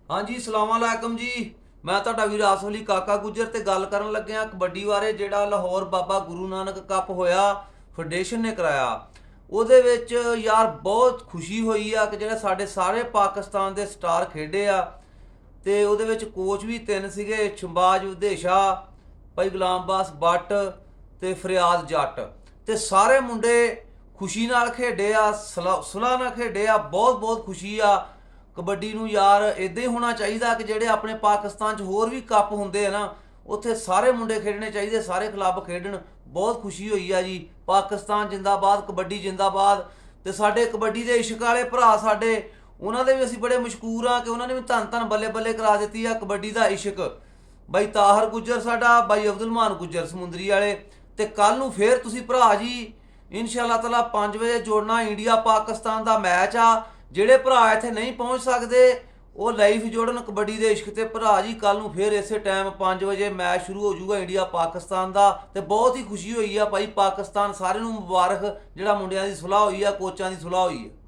हाँ जी सलामकुम जी। मैं ਤੁਹਾਡਾ ਵੀਰ ਆਸਫ ਅਲੀ ਕਾਕਾ ਗੁੱਜਰ ਤੇ ਗੱਲ ਕਰਨ ਲੱਗਿਆ ਕਬੱਡੀ ਬਾਰੇ। ਜਿਹੜਾ ਲਾਹੌਰ ਬਾਬਾ ਗੁਰੂ ਨਾਨਕ ਕੱਪ ਹੋਇਆ ਫੈਡਰੇਸ਼ਨ ਨੇ ਕਰਾਇਆ, ਉਹਦੇ ਵਿੱਚ ਯਾਰ ਬਹੁਤ ਖੁਸ਼ੀ ਹੋਈ ਆ ਕਿ ਜਿਹੜੇ ਸਾਡੇ ਸਾਰੇ ਪਾਕਿਸਤਾਨ ਦੇ ਸਟਾਰ ਖੇਡੇ ਆ। ਤੇ ਉਹਦੇ ਵਿੱਚ ਕੋਚ ਵੀ ਤਿੰਨ ਸੀਗੇ, ਸ਼ੰਬਾਜ ਵਿਦੇਸ਼ਾ, ਭਾਈ ਗੁਲਾਮ ਬਾਸ ਬੱਟ ਤੇ ਫਰਿਆਦ ਜੱਟ। ਤੇ ਸਾਰੇ ਮੁੰਡੇ ਖੁਸ਼ੀ ਨਾਲ ਖੇਡੇ ਆ, ਸੁਲ੍ਹਾ ਨਾਲ ਖੇਡੇ ਆ। ਬਹੁਤ ਬਹੁਤ ਖੁਸ਼ੀ ਆ। ਕਬੱਡੀ ਨੂੰ ਯਾਰ ਇਦਾਂ ਹੀ ਹੋਣਾ ਚਾਹੀਦਾ ਕਿ ਜਿਹੜੇ ਆਪਣੇ ਪਾਕਿਸਤਾਨ 'ਚ ਹੋਰ ਵੀ ਕੱਪ ਹੁੰਦੇ ਆ ਨਾ, ਉੱਥੇ ਸਾਰੇ ਮੁੰਡੇ ਖੇਡਣੇ ਚਾਹੀਦੇ, ਸਾਰੇ ਕਲੱਬ ਖੇਡਣ। ਬਹੁਤ ਖੁਸ਼ੀ ਹੋਈ ਆ ਜੀ। ਪਾਕਿਸਤਾਨ ਜਿੰਦਾਬਾਦ, ਕਬੱਡੀ ਜਿੰਦਾਬਾਦ। ਤੇ ਸਾਡੇ ਕਬੱਡੀ ਦੇ ਇਸ਼ਕ ਵਾਲੇ ਭਰਾ ਸਾਡੇ, ਉਹਨਾਂ ਦੇ ਵੀ ਅਸੀਂ ਬੜੇ ਮਸ਼ਕੂਰ ਆ ਕਿ ਉਹਨਾਂ ਨੇ ਵੀ ਧੰਨ ਧੰਨ ਬੱਲੇ ਬੱਲੇ ਕਰਾ ਦਿੱਤੀ ਆ ਕਬੱਡੀ ਦਾ ਇਸ਼ਕ। ਬਾਈ ਤਾਹਰ ਗੁੱਜਰ ਸਾਡਾ, ਬਾਈ ਅਬਦੁਲਮਾਨ ਗੁੱਜਰ ਸਮੁੰਦਰੀ ਵਾਲੇ। ਤੇ ਕੱਲ ਨੂੰ ਫੇਰ ਤੁਸੀਂ ਭਰਾ ਜੀ ਇਨਸ਼ਾ ਅੱਲਾਹ ਤਾਲਾ 5 ਵਜੇ ਜੋੜਨਾ ਇੰਡੀਆ ਪਾਕਿਸਤਾਨ ਦਾ ਮੈਚ ਆ। ਜਿਹੜੇ ਭਰਾ ਇੱਥੇ ਨਹੀਂ ਪਹੁੰਚ ਸਕਦੇ ਉਹ ਲਾਈਵ ਜੋੜਨ ਕਬੱਡੀ ਦੇ ਇਸ਼ਕ ਤੇ ਭਰਾ ਜੀ। ਕੱਲ ਨੂੰ ਫੇਰ ਇਸੇ ਟਾਈਮ 5 ਵਜੇ ਮੈਚ ਸ਼ੁਰੂ ਹੋ ਜਾਊਗਾ ਇੰਡੀਆ ਪਾਕਿਸਤਾਨ ਦਾ। ਤੇ ਬਹੁਤ ਹੀ ਖੁਸ਼ੀ ਹੋਈ ਆ ਭਾਈ, ਪਾਕਿਸਤਾਨ ਸਾਰੇ ਨੂੰ ਮੁਬਾਰਕ ਜਿਹੜਾ ਮੁੰਡਿਆਂ ਦੀ ਸੁਲਾਹ ਹੋਈ ਆ, ਕੋਚਾਂ ਦੀ ਸੁਲਾਹ ਹੋਈ ਆ।